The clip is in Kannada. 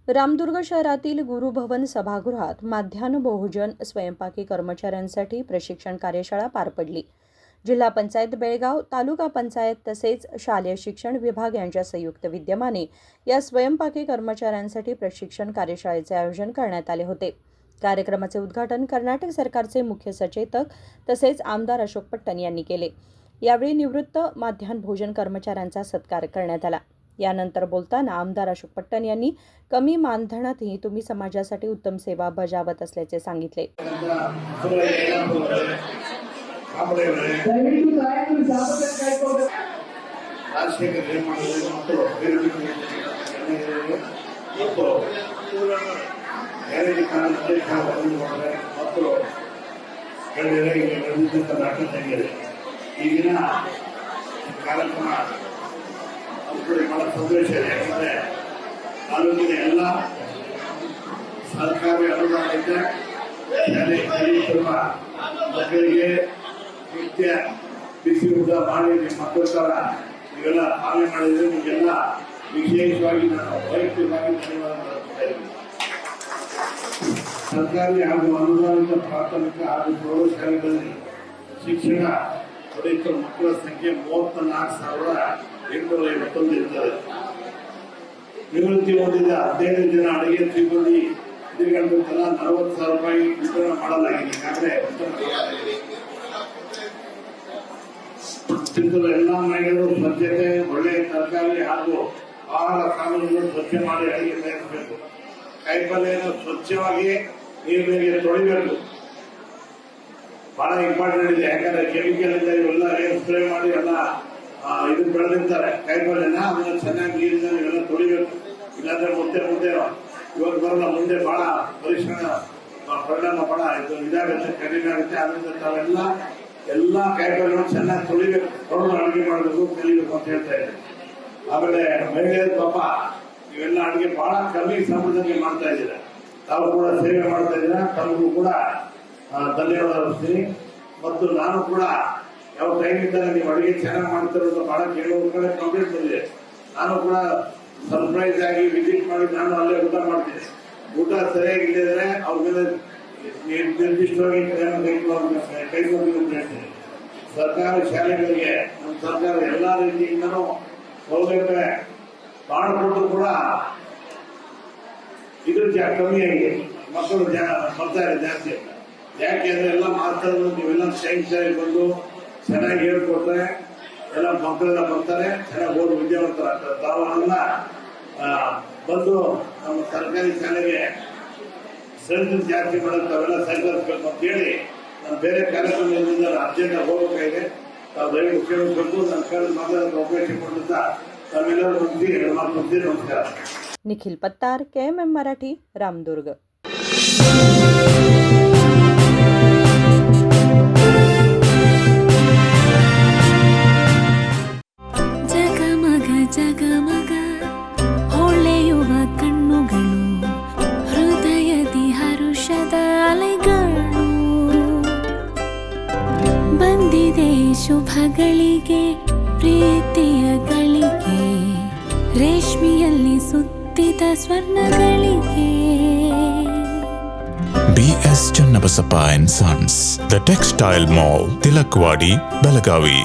रामदुर्ग शहरातील गुरुभवन सभागृहात माध्यान्ह भोजन स्वयंपाकी कर्मचाऱ्यांसाठी प्रशिक्षण कार्यशाळा पार पडली. जिल्हा पंचायत बेळगाव, तालुका पंचायत तसेच शालेय शिक्षण विभाग यांच्या संयुक्त विद्यमाने या स्वयंपाकी कर्मचाऱ्यांसाठी प्रशिक्षण कार्यशाळेचे आयोजन करण्यात आले होते. कार्यक्रमाचे उद्घाटन कर्नाटक सरकारचे मुख्य सचेतक तसेच आमदार अशोक पट्टण यांनी केले. यावेळी निवृत्त माध्यान्ह भोजन कर्मचाऱ्यांचा सत्कार करण्यात आला. यानंतर बोलताना आमदार अशोक पट्टण यांनी कमी मानधनातही तुम्ही समाजासाठी उत्तम सेवा बजावत असल्याचे सांगितले. ಈಗಿನ ಕಾರ್ಯಕ್ರಮ ಬಹಳ ಸಂತೋಷ ಇದೆ. ಯಾಕಂದರೆ ತಾಲೂಕಿನ ಎಲ್ಲ ಸರ್ಕಾರಿ ಅನುದಾನದಿಂದ ಶಾಲೆ ಕಲಿಯುತ್ತಿರುವ ಮಕ್ಕಳಿಗೆ ನಿತ್ಯ ಬಿಸಿ ಊಟ ಮಾಡಿ ನಿಮ್ಮ ಮಕ್ಕಳ ನೀವೆಲ್ಲ ಪಾಲನೆ ಮಾಡಿದರೆ ನಿಮಗೆಲ್ಲ ವಿಶೇಷವಾಗಿ ನಾನು ವೈಯಕ್ತಿಕವಾಗಿ ಧನ್ಯವಾದ ಮಾಡ್ತಾ ಇದ್ದೀನಿ. ಸರ್ಕಾರಿ ಹಾಗೂ ಅನುದಾನಿತ ಪ್ರಾಥಮಿಕ ಹಾಗೂ ಪ್ರೌಢಶಾಲೆಗಳಲ್ಲಿ ಶಿಕ್ಷಣ ಪಡೆಯುತ್ತಿರುವ ಮಕ್ಕಳ ಸಂಖ್ಯೆ 34,851 ಇರ್ತದೆ. ನಿವೃತ್ತಿ ಹೊಂದಿದ 15 ಜನ ಅಡುಗೆ ಸಿಬ್ಬಂದಿ ಇದೀಗಂತೆಲ್ಲ 40,000 ರೂಪಾಯಿ ವಿತರಣೆ ಮಾಡಲಾಗಿದೆ. ಈಗಾಗಲೇ ಎಲ್ಲ ಮನೆಗಳು ಸ್ವಚ್ಛತೆ, ಒಳ್ಳೆಯ ತರಕಾರಿ ಹಾಗೂ ಆಹಾರ ಸಾಮಾನುಗಳನ್ನು ಸ್ವಚ್ಛ ಮಾಡಿ ಅಡುಗೆ ತಯಾರಿಸಬೇಕು. ಕಾಯಿಪಲ್ಯವನ್ನು ಸ್ವಚ್ಛವಾಗಿ ನೀರಿನಲ್ಲಿ ತೊಳಿಬೇಕು. ಬಹಳ ಇಂಪಾರ್ಟೆಂಟ್ ಇದೆ. ಯಾಕಂದ್ರೆ ಕೆಮಿಕಲ್ ಇಂದ ಇವೆಲ್ಲ ಸ್ಪ್ರೇ ಮಾಡಿ ಎಲ್ಲ ಇದನ್ನ ಬೆಳೆದಿರ್ತಾರೆ. ಕಾಯಿಪಲ್ಯನ ಅದನ್ನ ಚೆನ್ನಾಗಿ ನೀರಿನ ಇವೆಲ್ಲ ತೊಳಿಬೇಕು. ಇಲ್ಲಾಂದ್ರೆ ಮುಂದೆ ಇವಾಗ ಬರೋಲ್ಲ, ಮುಂದೆ ಬಹಳ ಪರಿಣಾಮ ಬಹಳ ಇದಾಗುತ್ತೆ, ಕಡಿಮೆ ಆಗುತ್ತೆ. ಅದರಿಂದ ತಾವೆಲ್ಲ ಕಾಯಿಪಲ್ಯಗಳನ್ನು ಚೆನ್ನಾಗಿ ತೊಳಿಬೇಕು, ತೊಳೆದು ಅಡುಗೆ ಮಾಡಬೇಕು, ಕಲಿಬೇಕು ಅಂತ ಹೇಳ್ತಾ ಇದ್ದಾರೆ. ಆಮೇಲೆ ಮಹಿಳೆಯರ ಪಾಪ ಇವೆಲ್ಲ ಅಡುಗೆ ಬಹಳ ಕಮ್ಮಿ ಸಂಬಳದಲ್ಲಿ ಮಾಡ್ತಾ ಇದ್ದೀರಾ. ತಾವು ಕೂಡ ಸೇವೆ ಮಾಡ್ತಾ ಇದ್ದೀರಾ. ತಮಗೂ ಕೂಡ ಧನ್ಯವಾದ ಅರ್ಪಿಸ್ತೀನಿ. ಮತ್ತು ನಾನು ಕೂಡ ಯಾವ ಟೈಮ್ ಇದ್ದಾಗ ನೀವು ಅಡುಗೆ ಚೆನ್ನಾಗಿ ಮಾಡ್ತಿರೋದು ಬಹಳ ಕೆಲವು ಕಡೆ ಕಂಪ್ಲೇಂಟ್ ಬಂದಿದೆ. ನಾನು ಕೂಡ ಸರ್ಪ್ರೈಸ್ ಆಗಿ ವಿಸಿಟ್ ಮಾಡಿ ನಾನು ಅಲ್ಲೇ ಊಟ ಮಾಡ್ತೀನಿ. ಊಟ ಸರಿಯಾಗಿ ಇಲ್ಲದಿದ್ರೆ ಅವ್ರ ಮೇಲೆ ನಿರ್ದಿಷ್ಟವಾಗಿ ಕೈಗೊಂಡು ಹೇಳ್ತೀನಿ. ಸರ್ಕಾರಿ ಶಾಲೆಗಳಿಗೆ ನಮ್ಮ ಸರ್ಕಾರ ಎಲ್ಲ ರೀತಿಯಿಂದನೂ ಸೌಲಭ್ಯ ಮಾಡಿಕೊಟ್ಟು ಕೂಡ ಇದು ಕಮ್ಮಿ ಆಗಿದೆ. ಮಕ್ಕಳು ಬರ್ತಾರೆ ಜಾಸ್ತಿ. ಯಾಕೆ ಅಂದ್ರೆ ಎಲ್ಲ ಮಾತಾಡೋದು ನೀವೆಲ್ಲ ಸೈನ್ಸಾಗಿ ಬಂದು ಚೆನ್ನಾಗಿ ಹೇಳ್ಕೊಡ್ತಾರೆ. ಎಲ್ಲ ಮಕ್ಕಳೆಲ್ಲ ಬರ್ತಾರೆ, ಚೆನ್ನಾಗಿ ಓದಿ ವಿದ್ಯಾವಂತರಾಗ್ತಾರೆ. ತಾವೆಲ್ಲ ಬಂದು ನಮ್ಮ ಸರ್ಕಾರಿ ಶಾಲೆಗೆ ಸ್ಟ್ರೆಂತ್ ಜಾಸ್ತಿ ಮಾಡೋದು ತಾವೆಲ್ಲ ಸಹಕರಿಸಬೇಕು ಅಂತ ಹೇಳಿ ನಾನು ಬೇರೆ ಕಾರ್ಯಕ್ರಮದಿಂದ ಅರ್ಜೆಂಟ್ ಹೋಗಬೇಕಾಗಿದೆ. ತಾವು ದಯವಿಟ್ಟು ಕೇಳಬೇಕು. ನನ್ನ ಕಡೆ ಮಾತಾಡೋಕೆ ಅವಕಾಶ ಕೊಡುತ್ತಾ ತಾವೆಲ್ಲರೂ ಮುಗಿಸಿ ನಮಸ್ಕಾರ. निखिल पत्तार, KMM मराठी, रामदुर्ग. ಜಗಮಗ ಜಗಮಗ ಹೊಳೆಯುವ ಕಣ್ಣುಗಳು, ಹೃದಯದಿ ಹರುಷದ ಅಲೆಗಳು. ಬಂದಿದೆ ಶುಭಗಳಿಗೆ, ಪ್ರೀತಿಯ ಗಳಿಗೆ, ರೇಷ್ಮೆಯಲ್ಲಿ ಸುತ್ತಿದ ಸ್ವರ್ಣಗಳಿಗೆ. BS Channabasappa and Sons, The Textile Mall, Tilakvadi, Belagavi.